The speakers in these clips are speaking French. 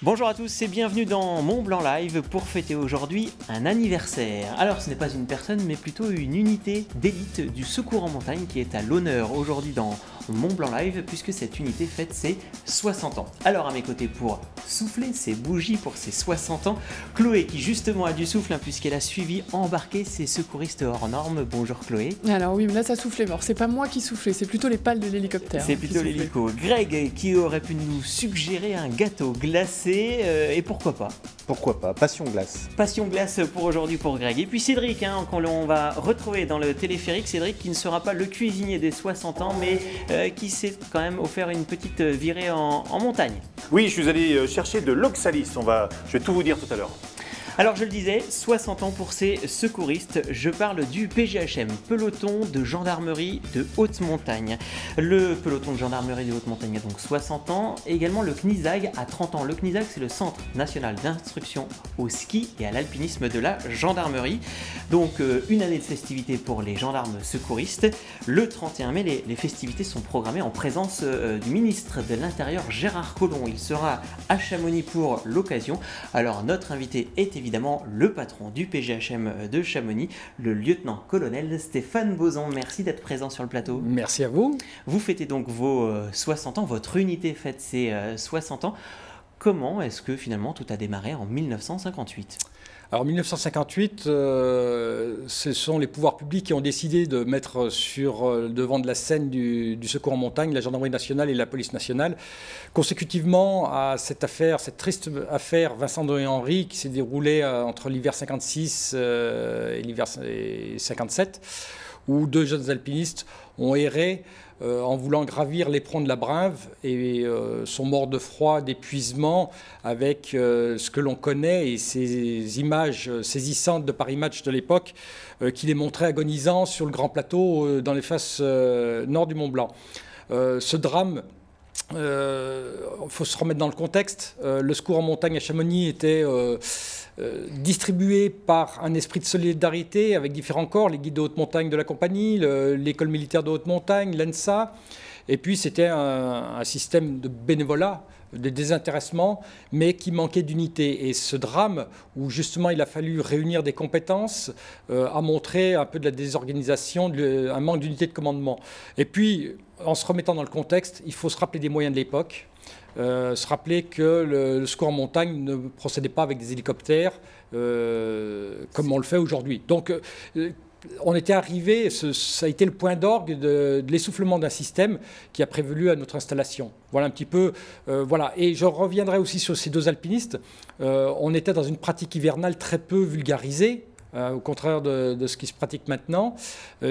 Bonjour à tous et bienvenue dans Mont Blanc Live pour fêter aujourd'hui un anniversaire. Alors ce n'est pas une personne mais plutôt une unité d'élite du secours en montagne qui est à l'honneur aujourd'hui dans Mont Blanc Live puisque cette unité fête ses 60 ans. Alors à mes côtés pour souffler ses bougies pour ses 60 ans, Chloé qui justement a du souffle puisqu'elle a suivi embarquer ses secouristes hors normes. Bonjour Chloé. Alors oui, mais là ça soufflait mort, c'est pas moi qui soufflais, c'est plutôt les pales de l'hélicoptère. C'est plutôt l'hélico. Greg qui aurait pu nous suggérer un gâteau glacé et pourquoi pas. Pourquoi pas, passion glace. Passion glace pour aujourd'hui pour Greg. Et puis Cédric, qu'on on va retrouver dans le téléphérique. Cédric qui ne sera pas le cuisinier des 60 ans, mais qui s'est quand même offert une petite virée en montagne. Oui, je suis allé chercher de l'oxalis, je vais tout vous dire tout à l'heure. Alors je le disais, 60 ans pour ces secouristes, je parle du PGHM, peloton de gendarmerie de haute montagne. Le peloton de gendarmerie de haute montagne a donc 60 ans, et également le CNISAG a 30 ans. Le CNISAG c'est le Centre National d'Instruction au Ski et à l'Alpinisme de la Gendarmerie. Donc une année de festivités pour les gendarmes secouristes. Le 31 mai, les festivités sont programmées en présence du ministre de l'Intérieur Gérard Collomb. Il sera à Chamonix pour l'occasion. Alors notre invité est évidemment le patron du PGHM de Chamonix, le lieutenant-colonel Stéphane Bozon. Merci d'être présent sur le plateau. Merci à vous. Vous fêtez donc vos 60 ans, votre unité fête ses 60 ans. Comment est-ce que finalement tout a démarré en 1958 ? Alors 1958, ce sont les pouvoirs publics qui ont décidé de mettre sur le devant de la scène du secours en montagne la gendarmerie nationale et la police nationale, consécutivement à cette triste affaire Vincent et Henri qui s'est déroulée entre l'hiver 56 et l'hiver 57, où deux jeunes alpinistes ont erré en voulant gravir l'éperon de la Brinve et sont morts de froid, d'épuisement, avec ce que l'on connaît et ces images saisissantes de Paris Match de l'époque qui les montraient agonisants sur le grand plateau dans les faces nord du Mont Blanc. Ce drame, il faut se remettre dans le contexte. Le secours en montagne à Chamonix était distribué par un esprit de solidarité avec différents corps, les guides de haute montagne de la compagnie, l'école militaire de haute montagne, l'ENSA, et puis c'était un système de bénévolat, de désintéressement, mais qui manquait d'unité. Et ce drame, où justement il a fallu réunir des compétences, a montré un peu de la désorganisation, un manque d'unité de commandement. Et puis, en se remettant dans le contexte, il faut se rappeler des moyens de l'époque. Se rappeler que le secours en montagne ne procédait pas avec des hélicoptères comme on le fait aujourd'hui. Donc on était arrivé, ça a été le point d'orgue de l'essoufflement d'un système qui a prévalu à notre installation. Voilà un petit peu, voilà. Et je reviendrai aussi sur ces deux alpinistes. On était dans une pratique hivernale très peu vulgarisée. Au contraire de ce qui se pratique maintenant.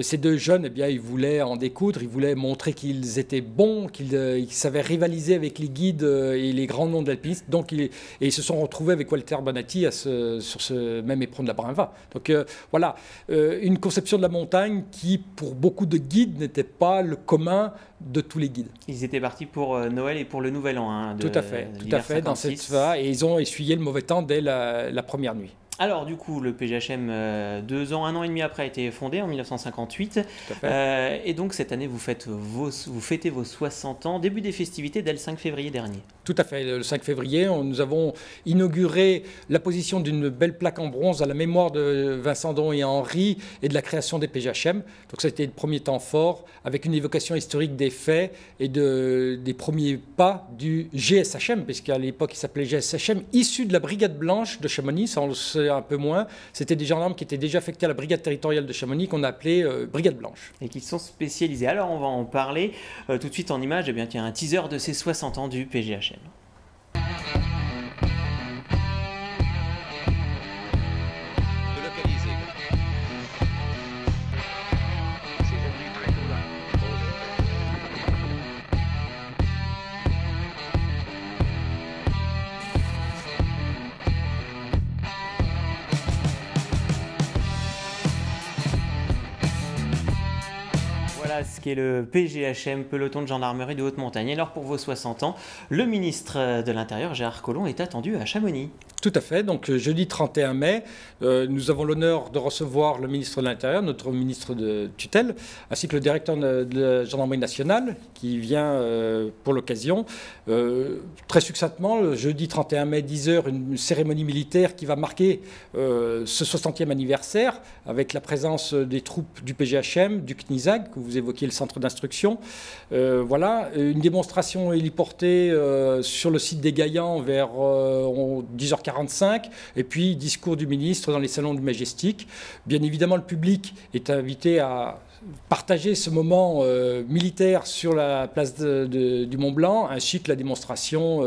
Ces deux jeunes, eh bien, ils voulaient en découdre, ils voulaient montrer qu'ils étaient bons, qu'ils savaient rivaliser avec les guides et les grands noms de l'alpinisme. Donc, ils se sont retrouvés avec Walter Bonatti sur ce même éperon de la Brinva. Donc voilà, une conception de la montagne qui, pour beaucoup de guides, n'était pas le commun de tous les guides. Ils étaient partis pour Noël et pour le Nouvel An. Tout à fait, dans cette phase. Et ils ont essuyé le mauvais temps dès la première nuit. Alors du coup, le PGHM, 2 ans, 1 an et demi après, a été fondé en 1958. Tout à fait. Et donc cette année, vous fêtez vos 60 ans, début des festivités dès le 5 février dernier. Tout à fait. Le 5 février, nous avons inauguré la position d'une belle plaque en bronze à la mémoire de Vincent et Henri et de la création des PGHM. Donc ça a été le premier temps fort, avec une évocation historique des faits et des premiers pas du GSHM, puisqu'à l'époque il s'appelait GSHM, issu de la Brigade Blanche de Chamonix, ça on le sait un peu moins. C'était des gendarmes qui étaient déjà affectés à la Brigade territoriale de Chamonix, qu'on appelait Brigade Blanche. Et qui sont spécialisés. Alors on va en parler tout de suite en images. Eh bien tiens, un teaser de ces 60 ans du PGHM. Voilà ce qu'est le PGHM, peloton de gendarmerie de haute montagne. Alors pour vos 60 ans, le ministre de l'Intérieur, Gérard Collomb, est attendu à Chamonix. Tout à fait. Donc, jeudi 31 mai, nous avons l'honneur de recevoir le ministre de l'Intérieur, notre ministre de tutelle, ainsi que le directeur de la Gendarmerie nationale, qui vient pour l'occasion. Très succinctement, le jeudi 31 mai, 10h, une cérémonie militaire qui va marquer ce 60e anniversaire, avec la présence des troupes du PGHM, du CNISAG, que vous évoquiez, le centre d'instruction. Voilà, une démonstration héliportée sur le site des Gaillans vers 10h45, et puis discours du ministre dans les salons du Majestic. Bien évidemment, le public est invité à partager ce moment militaire sur la place du Mont-Blanc, ainsi que la démonstration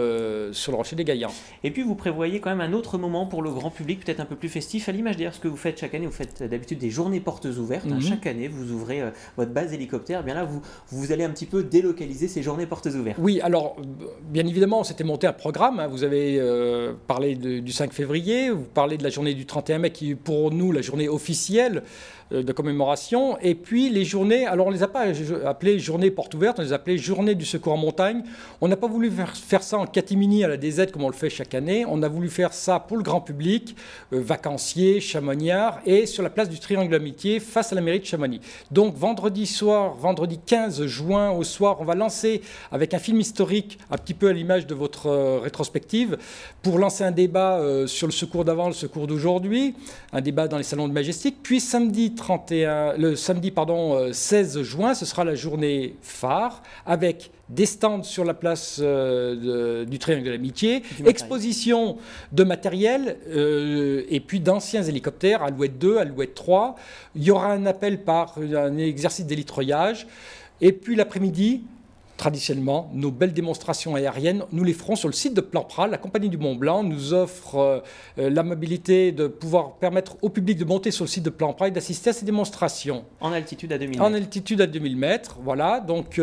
sur le rocher des Gaillans. Et puis vous prévoyez quand même un autre moment pour le grand public, peut-être un peu plus festif, à l'image d'ailleurs ce que vous faites chaque année. Vous faites d'habitude des journées portes ouvertes. Chaque année, vous ouvrez votre base hélicoptère. Et bien là, vous allez un petit peu délocaliser ces journées portes ouvertes. Oui, alors bien évidemment, on s'était monté un programme. Vous avez parlé du 5 février, vous parlez de la journée du 31 mai, qui est pour nous la journée officielle de commémoration, et puis les journées, alors on ne les a pas appelées journées portes ouvertes, on les a appelées journées du secours en montagne. On n'a pas voulu faire ça en catimini à la DZ comme on le fait chaque année, on a voulu faire ça pour le grand public, vacanciers, chamoniards, et sur la place du Triangle d'Amitié face à la mairie de Chamonix. Donc vendredi soir, vendredi 15 juin au soir, on va lancer avec un film historique, un petit peu à l'image de votre rétrospective, pour lancer un débat sur le secours d'avant, le secours d'aujourd'hui, un débat dans les salons de Majestic, puis samedi 16 juin, ce sera la journée phare avec des stands sur la place du Triangle de l'Amitié, exposition de matériel et puis d'anciens hélicoptères, Alouette 2, Alouette 3. Il y aura un appel par un exercice d'hélitreuillage. Et puis l'après-midi, traditionnellement, nos belles démonstrations aériennes, nous les ferons sur le site de Plan Pral. La compagnie du Mont Blanc nous offre l'amabilité de pouvoir permettre au public de monter sur le site de Plan Pral et d'assister à ces démonstrations. En altitude à 2000 mètres. En altitude à 2000 mètres, voilà. Donc,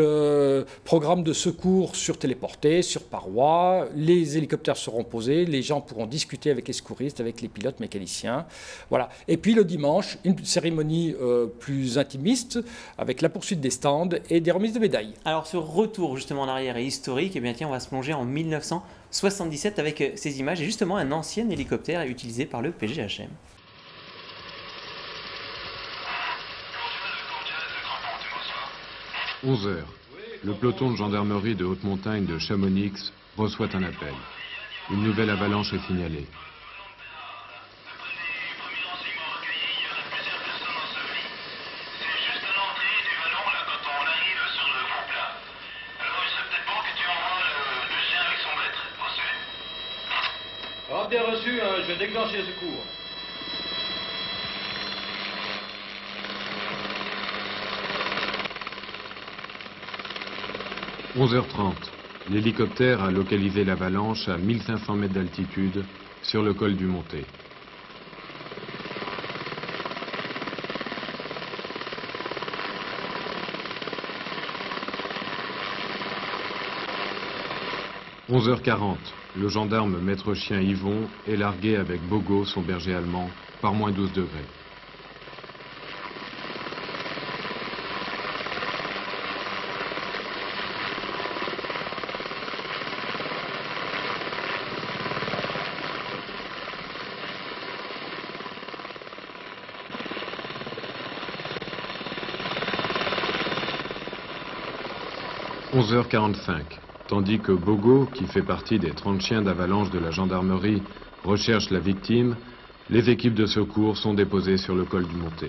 programme de secours sur téléporté, sur paroi. Les hélicoptères seront posés. Les gens pourront discuter avec les secouristes, avec les pilotes mécaniciens. Voilà. Et puis, le dimanche, une cérémonie plus intimiste avec la poursuite des stands et des remises de médailles. Alors, ce retour justement en arrière et historique, et bien tiens, on va se plonger en 1977 avec ces images et justement un ancien hélicoptère utilisé par le PGHM. « 11h. Le peloton de gendarmerie de haute montagne de Chamonix reçoit un appel. Une nouvelle avalanche est signalée. Bien reçu, je vais déclencher les secours. « 11h30. L'hélicoptère a localisé l'avalanche à 1500 mètres d'altitude sur le col du Monté. « 11h40. Le gendarme maître chien Yvon est largué avec Bogo, son berger allemand, par moins 12 degrés. « 11h45. Tandis que Bogo, qui fait partie des 30 chiens d'avalanche de la gendarmerie, recherche la victime, les équipes de secours sont déposées sur le col du Monté.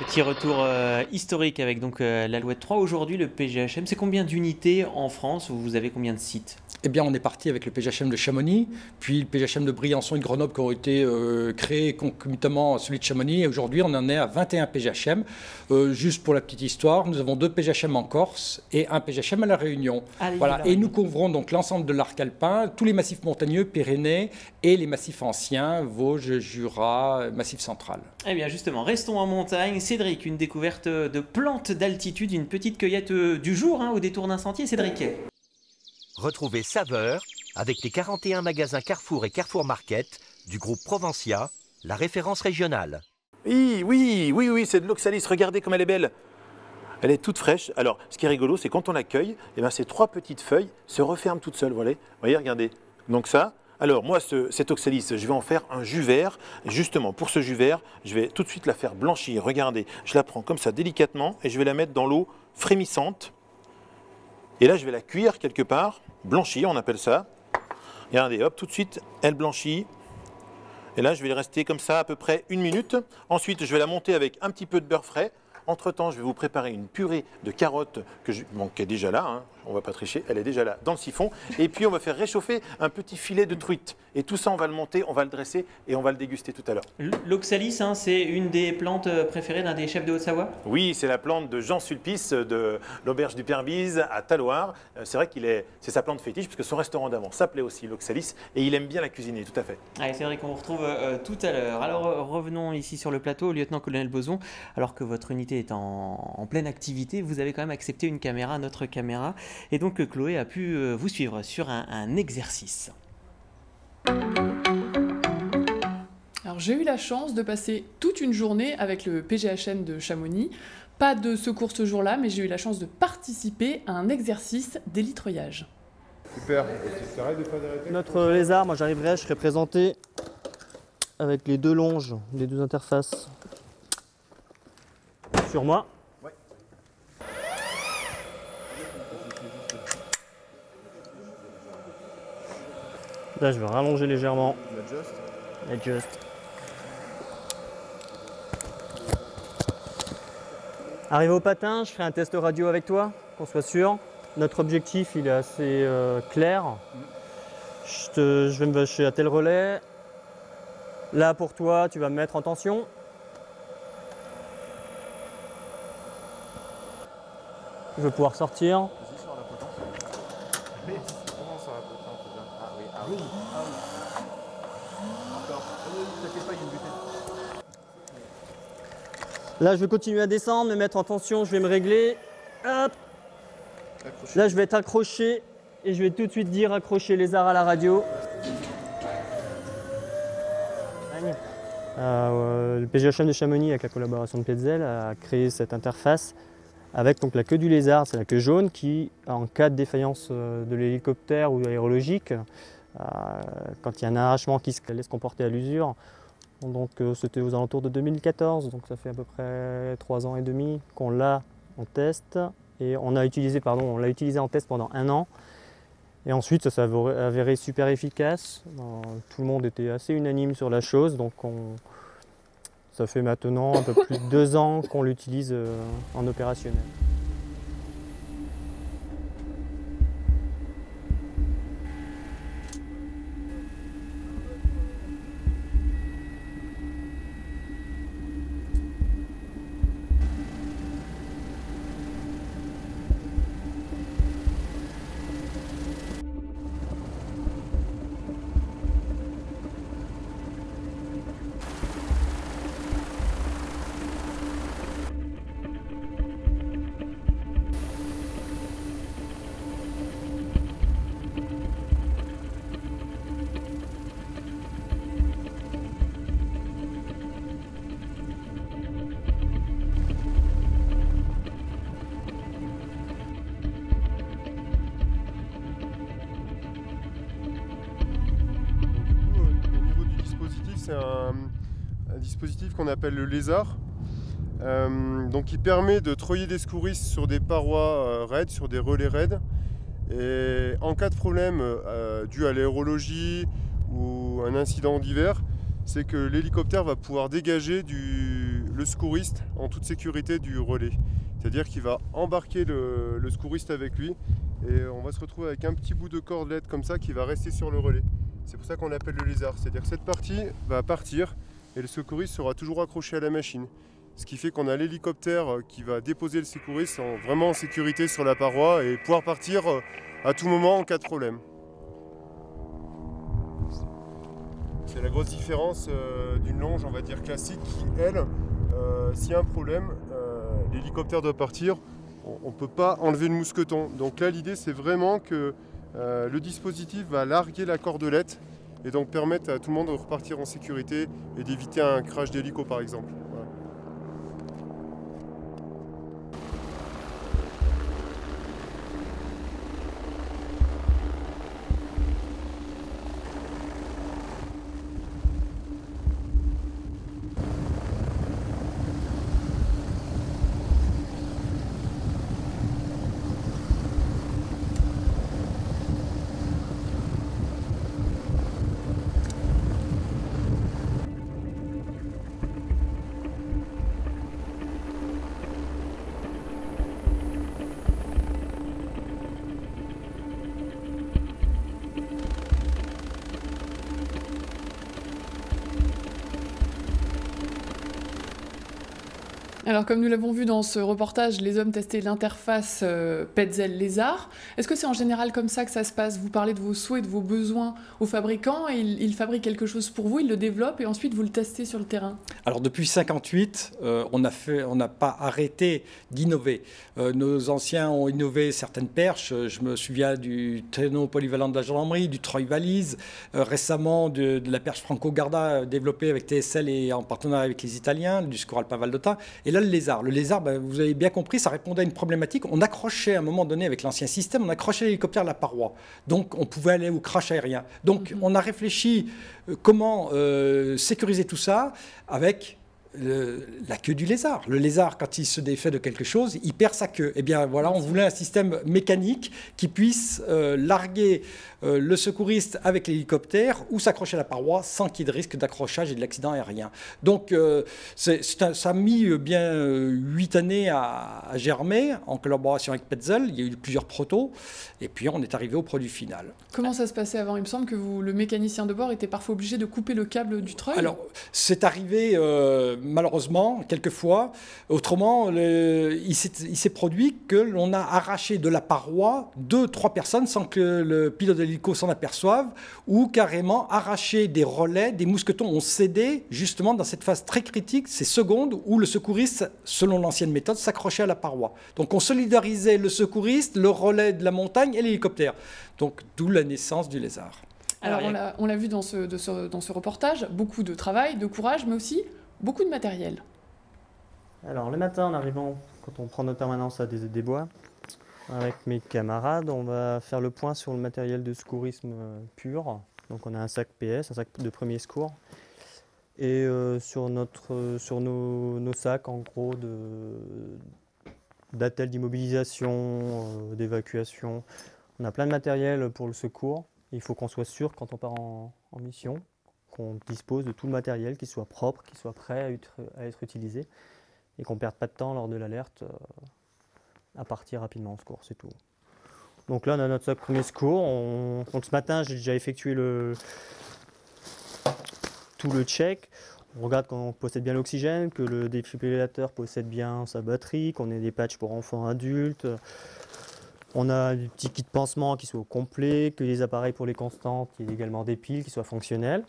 Petit retour historique avec donc l'Alouette 3. Aujourd'hui, le PGHM, c'est combien d'unités en France? Vous avez combien de sites? Eh bien, on est parti avec le PGHM de Chamonix, puis le PGHM de Briançon et de Grenoble qui ont été créés concomitamment à celui de Chamonix. Et aujourd'hui, on en est à 21 PGHM. Juste pour la petite histoire, nous avons 2 PGHM en Corse et un PGHM à La Réunion. Voilà. Et nous couvrons donc l'ensemble de l'arc alpin, tous les massifs montagneux, Pyrénées et les massifs anciens, Vosges, Jura, Massif central. Eh bien, justement, restons en montagne. Cédric, une découverte de plantes d'altitude, une petite cueillette du jour au détour d'un sentier. Cédric. Retrouvez Saveur avec les 41 magasins Carrefour et Carrefour Market du groupe Provencia, la référence régionale. Oui, c'est de l'oxalis. Regardez comme elle est belle. Elle est toute fraîche. Alors, ce qui est rigolo, c'est quand on la cueille, ces 3 petites feuilles se referment toutes seules. Voilà. Voyez, regardez. Donc ça, Alors moi, cet oxalis, je vais en faire un jus vert. Et justement, pour ce jus vert, je vais tout de suite la faire blanchir. Regardez, je la prends comme ça délicatement et je vais la mettre dans l'eau frémissante. Et là, je vais la cuire quelque part, blanchir, on appelle ça. Regardez, hop, tout de suite, elle blanchit. Et là, je vais rester comme ça à peu près 1 minute. Ensuite, je vais la monter avec un petit peu de beurre frais. Entre-temps, je vais vous préparer une purée de carottes qui est déjà là, hein. On ne va pas tricher, elle est déjà là dans le siphon. Et puis, on va faire réchauffer un petit filet de truite. Et tout ça, on va le monter, on va le dresser et on va le déguster tout à l'heure. L'oxalis, hein, c'est une des plantes préférées d'un des chefs de Haute-Savoie? Oui, c'est la plante de Jean Sulpice de l'auberge du Père-Bise à Talloires. C'est vrai c'est sa plante fétiche puisque son restaurant d'avant s'appelait aussi l'oxalis et il aime bien la cuisiner, tout à fait. Ah, c'est vrai qu'on vous retrouve tout à l'heure. Alors revenons ici sur le plateau, lieutenant-colonel Boson. Alors que votre unité est en pleine activité, vous avez quand même accepté une caméra, notre caméra. Et donc Chloé a pu vous suivre sur un exercice. Alors j'ai eu la chance de passer toute une journée avec le PGHM de Chamonix. Pas de secours ce jour-là, mais j'ai eu la chance de participer à un exercice d'élitroyage. Super. Notre lézard, moi j'arriverai, je serai présenté avec les 2 longes, les 2 interfaces sur moi. Ouais. Là je vais rallonger légèrement. Adjust. Adjust. Arrivé au patin, je ferai un test radio avec toi, qu'on soit sûr. Notre objectif il est assez clair. Je vais me vacher à tel relais. Là pour toi, tu vas me mettre en tension. Je vais pouvoir sortir. Là, je vais continuer à descendre, me mettre en tension, je vais me régler. Hop. Là, je vais être accroché et je vais tout de suite dire accrocher les arts à la radio. Le PGHM de Chamonix, avec la collaboration de Pietzel, a créé cette interface avec donc la queue du lézard, c'est la queue jaune qui, en cas de défaillance de l'hélicoptère ou aérologique, quand il y a un arrachement qui se laisse comporter à l'usure, donc c'était aux alentours de 2014, donc ça fait à peu près 3 ans et demi qu'on l'a en test. Et on l'a utilisé en test pendant 1 an. Et ensuite, ça s'est avéré super efficace. Tout le monde était assez unanime sur la chose. Donc ça fait maintenant un peu plus de 2 ans qu'on l'utilise en opérationnel. C'est un dispositif qu'on appelle le lézard, donc qui permet de treuiller des secouristes sur des parois raides, sur des relais raides. Et en cas de problème dû à l'aérologie ou un incident divers, c'est que l'hélicoptère va pouvoir dégager le secouriste en toute sécurité du relais. C'est-à-dire qu'il va embarquer le secouriste avec lui et on va se retrouver avec un petit bout de cordelette comme ça qui va rester sur le relais. C'est pour ça qu'on l'appelle le lézard, c'est-à-dire que cette partie va partir et le secouriste sera toujours accroché à la machine. Ce qui fait qu'on a l'hélicoptère qui va déposer le secouriste vraiment en sécurité sur la paroi et pouvoir partir à tout moment en cas de problème. C'est la grosse différence d'une longe, on va dire classique, qui elle, s'il y a un problème, l'hélicoptère doit partir, on ne peut pas enlever le mousqueton. Donc là l'idée c'est vraiment que le dispositif va larguer la cordelette et donc permettre à tout le monde de repartir en sécurité et d'éviter un crash d'hélico par exemple. Voilà. Alors, comme nous l'avons vu dans ce reportage, les hommes testaient l'interface Petzl-Lézard. Est-ce que c'est en général comme ça que ça se passe? Vous parlez de vos souhaits, de vos besoins aux fabricants, et ils fabriquent quelque chose pour vous, ils le développent, et ensuite vous le testez sur le terrain? Alors depuis 1958, on n'a pas arrêté d'innover. Nos anciens ont innové certaines perches. Je me souviens du traîneau polyvalent de la gendarmerie, du treuil valise, récemment de la perche Franco-Garda développée avec TSL et en partenariat avec les Italiens, du Secours Alpin Valdôtain. Et là, le lézard. Le lézard, vous avez bien compris, ça répondait à une problématique. On accrochait à un moment donné avec l'ancien système, on accrochait l'hélicoptère à la paroi. Donc on pouvait aller au crash aérien. Donc on a réfléchi comment sécuriser tout ça avec la queue du lézard. Le lézard, quand il se défait de quelque chose, il perd sa queue. Eh bien voilà, on voulait un système mécanique qui puisse larguer le secouriste avec l'hélicoptère ou s'accrocher à la paroi sans qu'il y ait de risque d'accrochage et de l'accident aérien. Donc ça a mis bien 8 années à germer en collaboration avec Petzl. Il y a eu plusieurs protos et puis on est arrivé au produit final. Comment ça se passait avant? Il me semble que le mécanicien de bord était parfois obligé de couper le câble du treuil. Alors c'est arrivé malheureusement quelquefois. Autrement, il s'est produit que l'on a arraché de la paroi 2-3 personnes sans que le pilote de l'hélico s'en aperçoive, ou carrément arracher des relais, des mousquetons ont cédé justement dans cette phase très critique, ces secondes où le secouriste, selon l'ancienne méthode, s'accrochait à la paroi. Donc on solidarisait le secouriste, le relais de la montagne et l'hélicoptère. Donc d'où la naissance du lézard. Alors on l'a vu dans ce reportage, beaucoup de travail, de courage, mais aussi beaucoup de matériel. Alors le matin en arrivant, quand on prend notre permanence à des bois, avec mes camarades, on va faire le point sur le matériel de secourisme pur. Donc on a un sac PS, un sac de premier secours. Et sur nos sacs, en gros, d'attelles d'immobilisation, d'évacuation, on a plein de matériel pour le secours. Il faut qu'on soit sûr, quand on part en mission, qu'on dispose de tout le matériel, qu'il soit propre, qu'il soit prêt à être utilisé, et qu'on ne perde pas de temps lors de l'alerte à partir rapidement en secours, c'est tout. Donc là, on a notre sac premier secours. Donc ce matin, j'ai déjà effectué tout le check. On regarde qu'on possède bien l'oxygène, que le défibrillateur possède bien sa batterie, qu'on ait des patchs pour enfants adultes. On a des petits kits de pansement qui soient au complet, que les appareils pour les constantes, il y ait également des piles qui soient fonctionnelles.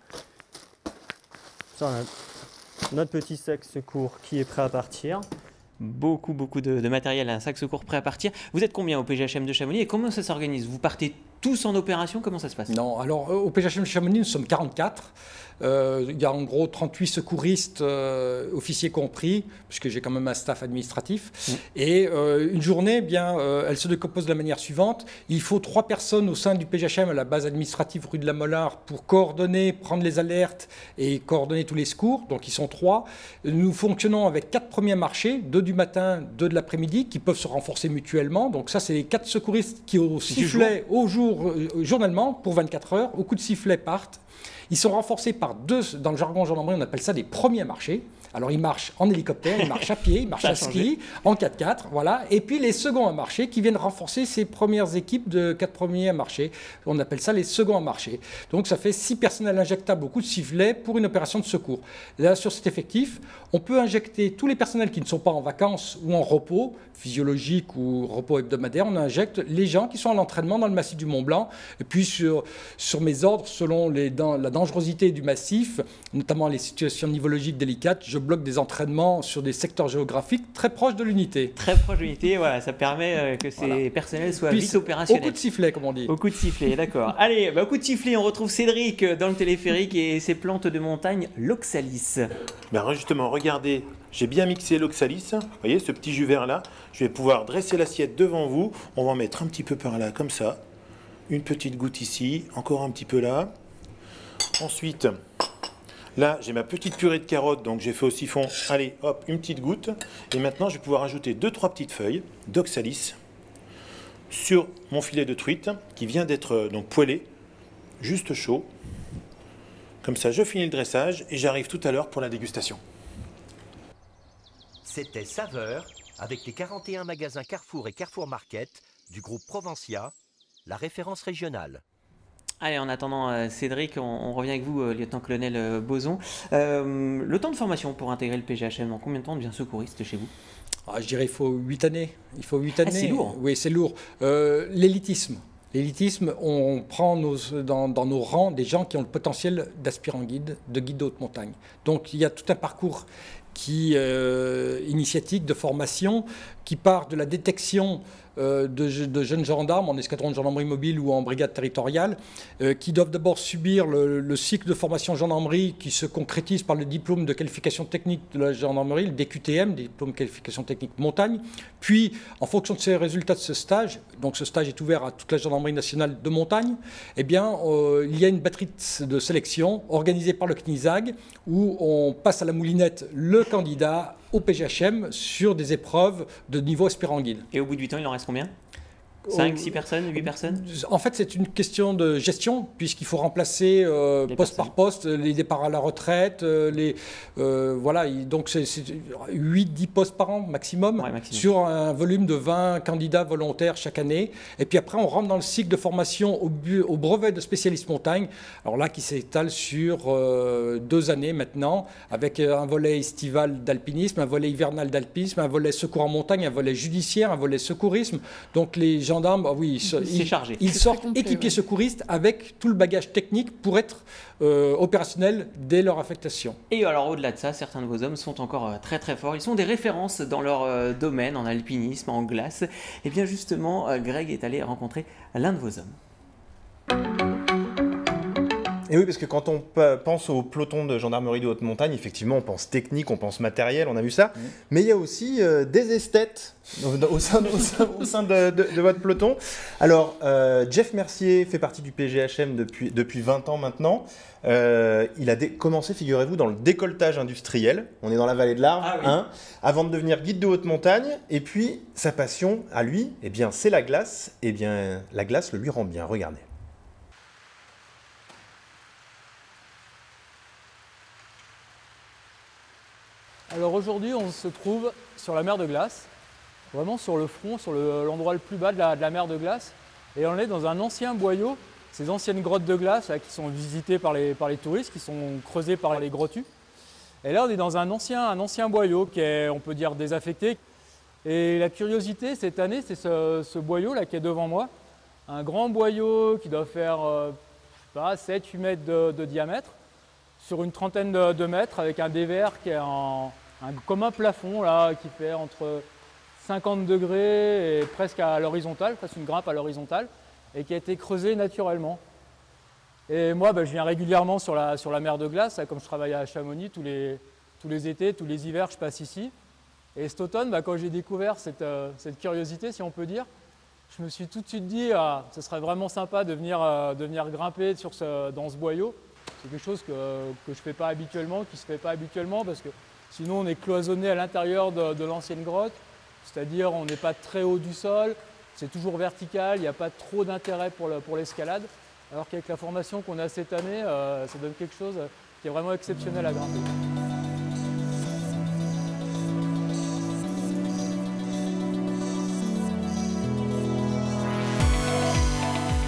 Ça, on a notre petit sac secours qui est prêt à partir. Beaucoup de matériel, un sac secours prêt à partir. Vous êtes combien au PGHM de Chamonix et comment ça s'organise? Vous partez tous en opération? Comment ça se passe? Non, alors au PGHM de Chamonix, nous sommes 44. Il y a en gros 38 secouristes, officiers compris, puisque j'ai quand même un staff administratif. Et une journée, elle se décompose de la manière suivante. Il faut 3 personnes au sein du PGHM à la base administrative rue de la Mollard pour coordonner, prendre les alertes et coordonner tous les secours. Donc ils sont 3. Nous fonctionnons avec 4 premiers marchés, 2 du matin, 2 de l'après-midi, qui peuvent se renforcer mutuellement. Donc ça, c'est les 4 secouristes qui au sifflet, journellement, pour 24 heures, au coup de sifflet partent. Ils sont renforcés par 2, dans le jargon gendarmerie, on appelle ça des premiers marchés. Alors ils marchent en hélicoptère, ils marchent à pied, ils marchent à ski, en 4x4, voilà. Et puis les seconds à marcher qui viennent renforcer ces premières équipes de 4 premiers à marcher. On appelle ça les seconds à marcher. Donc ça fait 6 personnels injectables au coup de sifflet pour une opération de secours. Là, sur cet effectif, on peut injecter tous les personnels qui ne sont pas en vacances ou en repos, physiologique ou repos hebdomadaire. On injecte les gens qui sont à l'entraînement dans le massif du Mont-Blanc. Et puis sur mes ordres, selon la dangerosité du massif, notamment les situations nivologiques délicates, je bloque des entraînements sur des secteurs géographiques très proches de l'unité. Très proche de l'unité, voilà, ça permet que ces personnels soient vite opérationnels. Au coup de sifflet, comme on dit. Au coup de sifflet, d'accord. Allez, au coup de sifflet, on retrouve Cédric dans le téléphérique et ses plantes de montagne, l'oxalis. Justement, regardez, j'ai bien mixé l'oxalis. Vous voyez, ce petit jus vert là. Je vais pouvoir dresser l'assiette devant vous. On va en mettre un petit peu par là, comme ça. Une petite goutte ici, encore un petit peu là. Ensuite, là, j'ai ma petite purée de carottes, donc j'ai fait au siphon. Allez, hop, une petite goutte. Et maintenant, je vais pouvoir ajouter 2-3 petites feuilles d'oxalis sur mon filet de truite qui vient d'être poêlé, juste chaud. Comme ça, je finis le dressage et j'arrive tout à l'heure pour la dégustation. C'était Saveur avec les 41 magasins Carrefour et Carrefour Market du groupe Provencia, la référence régionale. Allez, en attendant, Cédric, on revient avec vous, lieutenant-colonel Boson. Le temps de formation pour intégrer le PGHM, en combien de temps on devient secouriste chez vous? Je dirais il faut 8 années. Il faut 8 années. C'est lourd. Oui, c'est lourd. L'élitisme. L'élitisme, on prend dans nos rangs des gens qui ont le potentiel d'aspirants guides, de guides de haute montagne. Donc il y a tout un parcours initiatique, de formation, qui part de la détection de jeunes gendarmes en escadron de gendarmerie mobile ou en brigade territoriale, qui doivent d'abord subir le cycle de formation gendarmerie qui se concrétise par le diplôme de qualification technique de la gendarmerie, le DQTM, diplôme de qualification technique montagne. Puis, en fonction de ces résultats de ce stage, donc ce stage est ouvert à toute la gendarmerie nationale de montagne, eh bien, il y a une batterie de sélection organisée par le CNISAG où on passe à la moulinette le candidat au PGHM sur des épreuves de niveau aspirant guide. Et au bout de 8 ans, il en reste combien? 5, 6 personnes, 8 personnes? En fait, c'est une question de gestion, puisqu'il faut remplacer poste par poste les départs à la retraite. Voilà, donc c'est 8-10 postes par an maximum, sur un volume de 20 candidats volontaires chaque année. Et puis après, on rentre dans le cycle de formation au brevet de spécialiste montagne, alors là, qui s'étale sur 2 années maintenant, avec un volet estival d'alpinisme, un volet hivernal d'alpinisme, un volet secours en montagne, un volet judiciaire, un volet secourisme. Donc les gendarmes, oui, ils sortent équipés secouristes avec tout le bagage technique pour être opérationnels dès leur affectation. Et alors au-delà de ça, certains de vos hommes sont encore très très forts. Ils sont des références dans leur domaine, en alpinisme, en glace. Et bien justement, Greg est allé rencontrer l'un de vos hommes. Et oui, parce que quand on pense au peloton de gendarmerie de haute montagne, effectivement, on pense technique, on pense matériel, on a vu ça. Mais il y a aussi des esthètes au sein de votre peloton. Alors, Jeff Mercier fait partie du PGHM depuis 20 ans maintenant. Il a commencé, figurez-vous, dans le décolletage industriel. On est dans la vallée de l'Arve, avant de devenir guide de haute montagne. Et puis, sa passion, à lui, eh bien, c'est la glace. Eh bien, la glace le lui rend bien. Regardez. Alors aujourd'hui, on se trouve sur la mer de glace, vraiment sur le front, sur l'endroit le plus bas de la mer de glace. Et on est dans un ancien boyau, ces anciennes grottes de glace là, qui sont visitées par les touristes, qui sont creusées par les grottus. Et là, on est dans un ancien boyau qui est, on peut dire, désaffecté. Et la curiosité cette année, c'est ce boyau là qui est devant moi. Un grand boyau qui doit faire 7-8 mètres de diamètre, sur une trentaine de mètres, avec un dévers qui est comme un plafond là, qui fait entre 50 degrés et presque à l'horizontale, presque une grappe à l'horizontale, et qui a été creusé naturellement. Et moi, je viens régulièrement sur la mer de glace, là, comme je travaille à Chamonix tous les étés, tous les hivers, je passe ici. Et cet automne, quand j'ai découvert cette curiosité, si on peut dire, je me suis tout de suite dit ce serait vraiment sympa de venir grimper dans ce boyau. C'est quelque chose que je ne fais pas habituellement, qui ne se fait pas habituellement, parce que sinon on est cloisonné à l'intérieur de l'ancienne grotte, c'est-à-dire on n'est pas très haut du sol, c'est toujours vertical, il n'y a pas trop d'intérêt pour l'escalade, alors qu'avec la formation qu'on a cette année, ça donne quelque chose qui est vraiment exceptionnel à grimper.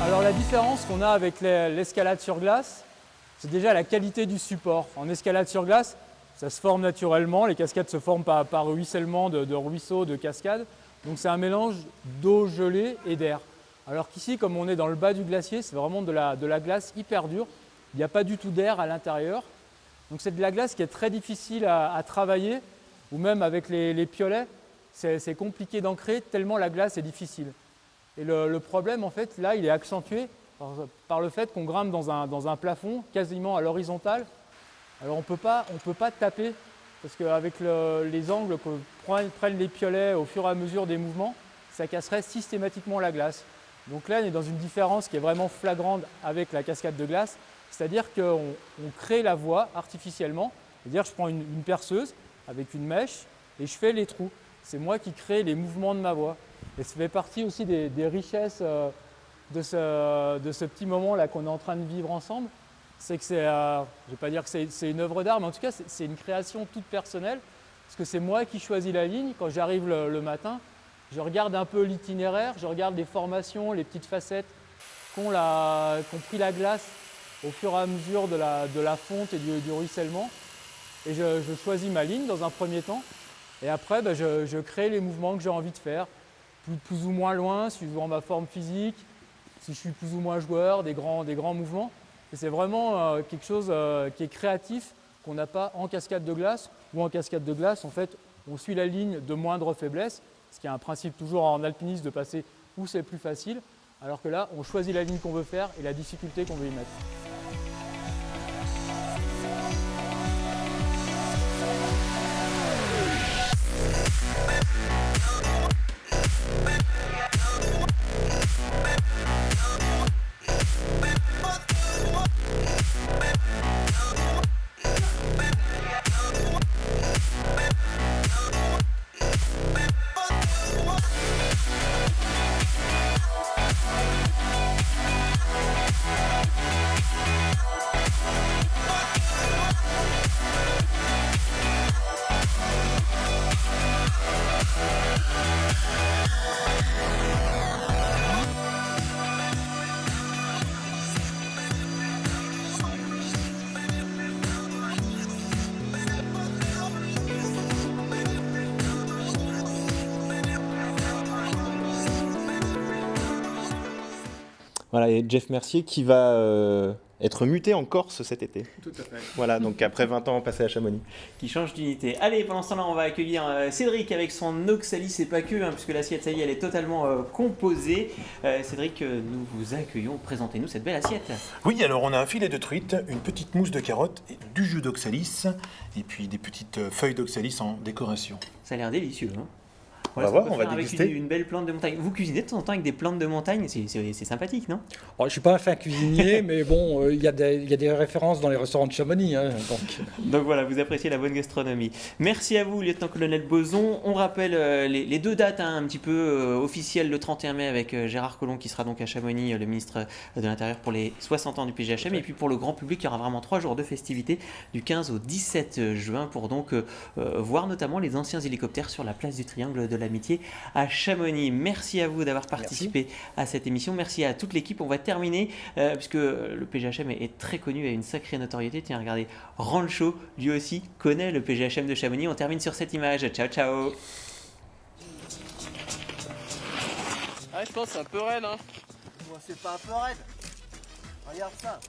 Alors la différence qu'on a avec l'escalade sur glace, c'est déjà la qualité du support. En escalade sur glace, ça se forme naturellement, les cascades se forment par ruissellement de ruisseaux, de cascades. Donc c'est un mélange d'eau gelée et d'air. Alors qu'ici, comme on est dans le bas du glacier, c'est vraiment de la glace hyper dure. Il n'y a pas du tout d'air à l'intérieur. Donc c'est de la glace qui est très difficile à travailler, ou même avec les piolets, c'est compliqué d'ancrer tellement la glace est difficile. Et le problème, en fait, là, il est accentué par le fait qu'on grimpe dans un plafond quasiment à l'horizontale. Alors on peut pas taper, parce qu'avec les angles que prennent les piolets au fur et à mesure des mouvements, ça casserait systématiquement la glace. Donc là, on est dans une différence qui est vraiment flagrante avec la cascade de glace, c'est-à-dire qu'on crée la voie artificiellement, c'est-à-dire je prends une perceuse avec une mèche et je fais les trous. C'est moi qui crée les mouvements de ma voie. Et ça fait partie aussi des richesses de ce petit moment-là qu'on est en train de vivre ensemble. C'est que je ne vais pas dire que c'est une œuvre d'art, mais en tout cas, c'est une création toute personnelle. Parce que c'est moi qui choisis la ligne. Quand j'arrive le matin, je regarde un peu l'itinéraire, je regarde les formations, les petites facettes qui ont pris la glace au fur et à mesure de la fonte et du ruissellement. Et je choisis ma ligne dans un premier temps. Et après, je crée les mouvements que j'ai envie de faire, plus ou moins loin, suivant ma forme physique, si je suis plus ou moins joueur, des grands mouvements. Et c'est vraiment quelque chose qui est créatif, qu'on n'a pas en cascade de glace. Ou en cascade de glace, en fait, on suit la ligne de moindre faiblesse, ce qui est un principe toujours en alpinisme de passer où c'est plus facile. Alors que là, on choisit la ligne qu'on veut faire et la difficulté qu'on veut y mettre. Voilà, et Jeff Mercier qui va être muté en Corse cet été. Tout à fait. Voilà, donc après 20 ans passé à Chamonix. Qui change d'unité. Allez, pendant ce temps-là, on va accueillir Cédric avec son Oxalis, et pas que, puisque l'assiette, ça y est, elle est totalement composée. Cédric, nous vous accueillons. Présentez-nous cette belle assiette. Oui, alors on a un filet de truite, une petite mousse de carotte, du jus d'Oxalis, et puis des petites feuilles d'Oxalis en décoration. Ça a l'air délicieux, hein. On va voir, on va avec déguster. une belle plante de montagne. Vous cuisinez de temps en temps avec des plantes de montagne, c'est sympathique, non? Alors, je ne suis pas un fin cuisinier, mais bon, il y a des références dans les restaurants de Chamonix. Hein, donc voilà, vous appréciez la bonne gastronomie. Merci à vous, lieutenant-colonel Boson. On rappelle les deux dates un petit peu officielles, le 31 mai avec Gérard Collomb qui sera donc à Chamonix, le ministre de l'Intérieur pour les 60 ans du PGHM. Et puis pour le grand public, il y aura vraiment 3 jours de festivités du 15 au 17 juin pour donc voir notamment les anciens hélicoptères sur la place du Triangle de l'Amitié à Chamonix. Merci à vous d'avoir participé à cette émission. Merci à toute l'équipe. On va terminer puisque le PGHM est très connu et a une sacrée notoriété. Tiens, regardez, Rancho, lui aussi, connaît le PGHM de Chamonix. On termine sur cette image. Ciao, ciao. Ah, je pense que c'est un peu raide, hein. Moi, c'est pas un peu raide. Regarde ça.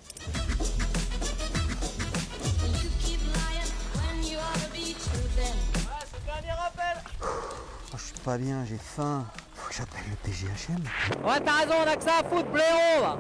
Oh, je suis pas bien, j'ai faim. Faut que j'appelle le PGHM. Ouais, t'as raison, on a que ça à foutre, blaireau, là.